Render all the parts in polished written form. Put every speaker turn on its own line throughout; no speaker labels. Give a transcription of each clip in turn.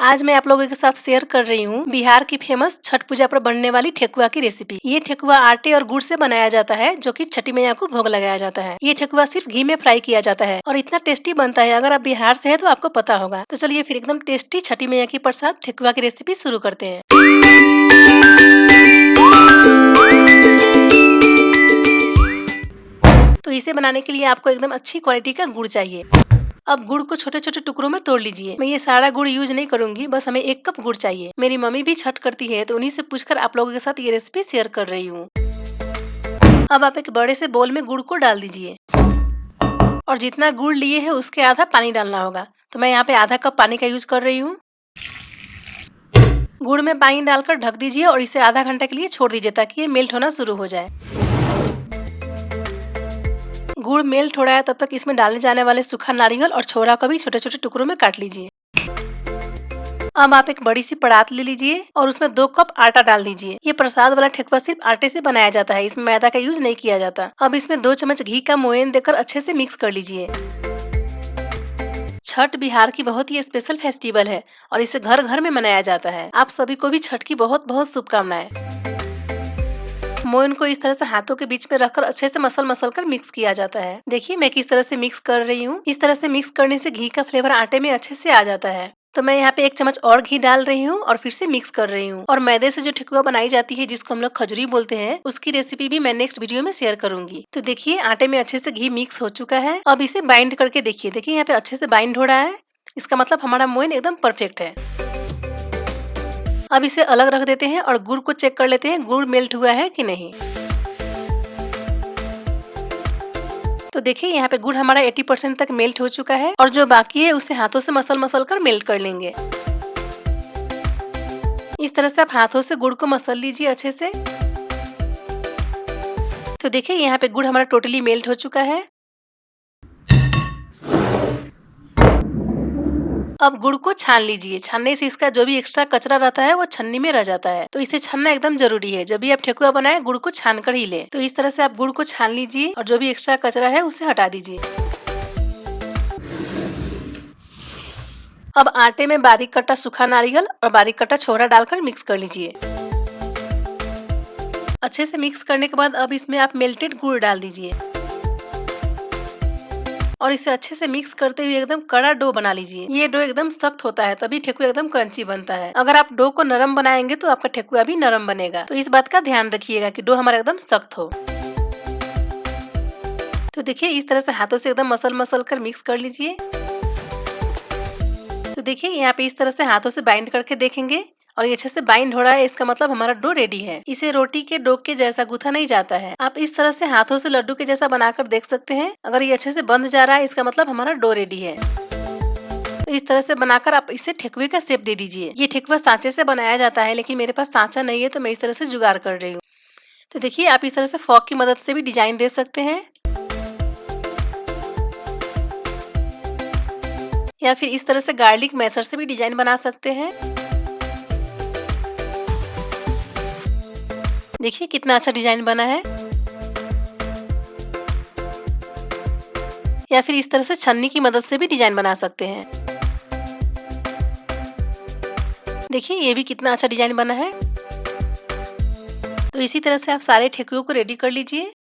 आज मैं आप लोगों के साथ शेयर कर रही हूँ बिहार की फेमस छठ पूजा पर बनने वाली ठेकुआ की रेसिपी। ये ठेकुआ आटे और गुड़ से बनाया जाता है जो कि छठी मैया को भोग लगाया जाता है। ये ठेकुआ सिर्फ घी में फ्राई किया जाता है और इतना टेस्टी बनता है। अगर आप बिहार से है तो आपको पता होगा। तो चलिए फिर एकदम टेस्टी छठी मैया की प्रसाद ठेकुआ की रेसिपी शुरू करते हैं। तो इसे बनाने के लिए आपको एकदम अच्छी क्वालिटी का गुड़ चाहिए। अब गुड़ को छोटे छोटे टुकड़ों में तोड़ लीजिए। मैं ये सारा गुड़ यूज नहीं करूंगी, बस हमें 1 कप गुड़ चाहिए। मेरी मम्मी भी छठ करती है तो उन्हीं से पूछकर आप लोगों के साथ ये रेसिपी शेयर कर रही हूँ। अब आप एक बड़े से बोल में गुड़ को डाल दीजिए और जितना गुड़ लिए है उसके आधा पानी डालना होगा। तो मैं यहाँ पे आधा कप पानी का यूज कर रही हूँ। गुड़ में पानी डालकर ढक दीजिए और इसे आधा घंटा के लिए छोड़ दीजिए ताकि ये मेल्ट होना शुरू हो जाए। गुड़ मेल्ट हो रहा है तब तक इसमें डालने जाने वाले सूखा नारियल और छोरा को भी छोटे छोटे टुकड़ों में काट लीजिए। अब आप एक बड़ी सी परात ले लीजिए और उसमें 2 कप आटा डाल दीजिए। ये प्रसाद वाला ठेकुआ सिर्फ आटे से बनाया जाता है, इसमें मैदा का यूज नहीं किया जाता। अब इसमें 2 चम्मच घी का मोयन देकर अच्छे से मिक्स कर लीजिए। छठ बिहार की बहुत ही स्पेशल फेस्टिवल है और इसे घर घर में मनाया जाता है। आप सभी को भी छठ की बहुत बहुत शुभकामनाएं। मोयन को इस तरह से हाथों के बीच में रखकर अच्छे से मसल कर मिक्स किया जाता है। देखिए मैं किस तरह से मिक्स कर रही हूँ। इस तरह से मिक्स करने से घी का फ्लेवर आटे में अच्छे से आ जाता है। तो मैं यहाँ पे 1 चम्मच और घी डाल रही हूँ और फिर से मिक्स कर रही हूँ। और मैदे से जो ठेकुआ बनाई जाती है जिसको हम लोग खजूरी बोलते हैं, उसकी रेसिपी भी मैं नेक्स्ट वीडियो में शेयर करूंगी। तो देखिए आटे में अच्छे से घी मिक्स हो चुका है। अब इसे बाइंड करके देखिए, यहाँ पे अच्छे से बाइंड हो रहा है। इसका मतलब हमारा मोयन एकदम परफेक्ट है। अब इसे अलग रख देते हैं और गुड़ को चेक कर लेते हैं गुड़ मेल्ट हुआ है कि नहीं। तो देखिए यहाँ पे गुड़ हमारा 80% तक मेल्ट हो चुका है और जो बाकी है उसे हाथों से मसल कर मेल्ट कर लेंगे। इस तरह से आप हाथों से गुड़ को मसल लीजिए अच्छे से। तो देखिए यहाँ पे गुड़ हमारा टोटली मेल्ट हो चुका है। अब गुड़ को छान लीजिए। छानने से इसका जो भी एक्स्ट्रा कचरा रहता है वो छन्नी में रह जाता है। तो इसे छानना एकदम जरूरी है। जब भी आप ठेकुआ बनाए गुड़ को छान कर ही ले। तो इस तरह से आप गुड़ को छान लीजिए और जो भी एक्स्ट्रा कचरा है उसे हटा दीजिए। अब आटे में बारीक कटा सूखा नारियल और बारीक कटा छोरा डालकर मिक्स कर लीजिए। अच्छे से मिक्स करने के बाद अब इसमें आप मेल्टेड गुड़ डाल दीजिए और इसे अच्छे से मिक्स करते हुए एकदम कड़ा डो बना लीजिए। ये डो एकदम सख्त होता है तभी ठेकुआ एकदम क्रंची बनता है। अगर आप डो को नरम बनाएंगे तो आपका ठेकुआ भी नरम बनेगा। तो इस बात का ध्यान रखिएगा कि डो हमारा एकदम सख्त हो। तो देखिए इस तरह से हाथों से एकदम मसल कर मिक्स कर लीजिए। तो देखिए यहाँ पे इस तरह से हाथों से बाइंड करके देखेंगे और ये अच्छे से बाइंड हो रहा है, इसका मतलब हमारा डो रेडी है। इसे रोटी के डो के जैसा गूथा नहीं जाता है। आप इस तरह से हाथों से लड्डू के जैसा बनाकर देख सकते हैं। अगर ये अच्छे से बंध जा रहा है इसका मतलब हमारा डो रेडी है। तो इस तरह से बनाकर आप इसे ठेकुए का शेप दे दीजिए। ये ठेकुआ सांचे से बनाया जाता है लेकिन मेरे पास सांचा नहीं है तो मैं इस तरह से जुगाड़ कर रही हूँ। तो देखिए आप इस तरह से फॉक की मदद से भी डिजाइन दे सकते हैं या फिर इस तरह से गार्लिक मैशर से भी डिजाइन बना सकते हैं। देखिए कितना अच्छा डिजाइन बना है। या फिर इस तरह से छन्नी की मदद से भी डिजाइन बना सकते हैं। देखिए ये भी कितना अच्छा डिजाइन बना है। तो इसी तरह से आप सारे ठेकुओं को रेडी कर लीजिए।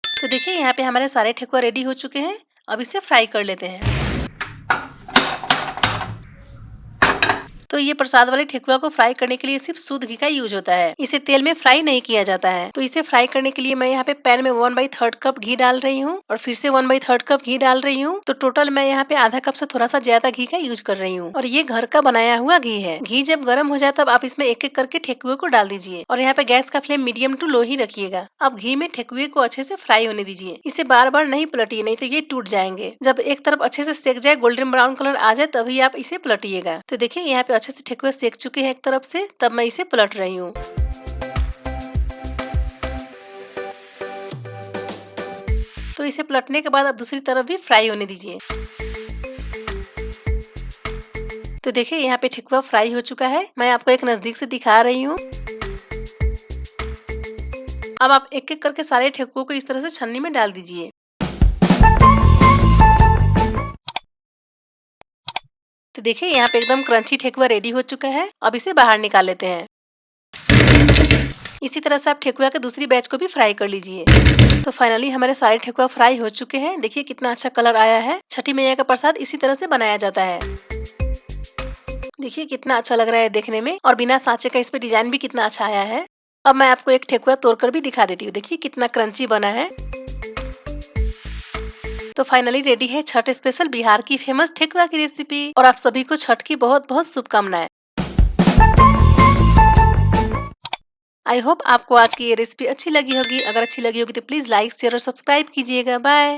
तो देखिए यहाँ पे हमारे सारे ठेकुआ रेडी हो चुके हैं। अब इसे फ्राई कर लेते हैं। तो ये प्रसाद वाले ठेकुआ को फ्राई करने के लिए सिर्फ शुद्ध घी का यूज होता है। इसे तेल में फ्राई नहीं किया जाता है। तो इसे फ्राई करने के लिए मैं यहाँ पे पैन में 1/3 कप घी डाल रही हूँ और फिर से 1/3 कप घी डाल रही हूँ। तो टोटल मैं यहाँ पे आधा कप से थोड़ा सा ज्यादा घी का यूज कर रही हूँ और ये घर का बनाया हुआ घी है। घी जब गर्म हो जाए तब आप इसमें एक एक करके ठेकुए को डाल दीजिए और यहाँ पे गैस का फ्लेम मीडियम टू लो ही रखिएगा। अब घी में ठेकुए को अच्छे से फ्राई होने दीजिए। इसे बार बार नहीं पलटिए, नहीं तो ये टूट जाएंगे। जब एक तरफ अच्छे से सेक जाए, गोल्डन ब्राउन कलर आ जाए, तभी आप इसे पलटिएगा। तो देखिए यहाँ पे अच्छे से ठेकुए सेक चुके हैं एक तरफ से, तब मैं इसे पलट रही हूँ। तो इसे पलटने के बाद अब दूसरी तरफ भी फ्राई होने दीजिए। तो देखिए यहाँ पे ठेकुआ फ्राई हो चुका है। मैं आपको एक नजदीक से दिखा रही हूँ। अब आप एक एक करके सारे ठेकुओं को इस तरह से छन्नी में डाल दीजिए। तो देखिए यहाँ पे एकदम क्रंची ठेकुआ रेडी हो चुका है। अब इसे बाहर निकाल लेते हैं। इसी तरह से आप ठेकुआ के दूसरी बैच को भी फ्राई कर लीजिए। तो फाइनली हमारे सारे ठेकुआ फ्राई हो चुके हैं। देखिए कितना अच्छा कलर आया है। छठी मैया का प्रसाद इसी तरह से बनाया जाता है। देखिए कितना अच्छा लग रहा है देखने में, और बिना सांचे का इस पे डिजाइन भी कितना अच्छा आया है। अब मैं आपको एक ठेकुआ तोड़कर भी दिखा देती हूँ। देखिए कितना क्रंची बना है। तो फाइनली रेडी है छठ स्पेशल बिहार की फेमस ठेकुआ की रेसिपी। और आप सभी को छठ की बहुत बहुत शुभकामनाएं। आई होप आपको आज की ये रेसिपी अच्छी लगी होगी। अगर अच्छी लगी होगी तो प्लीज लाइक शेयर और सब्सक्राइब कीजिएगा। बाय।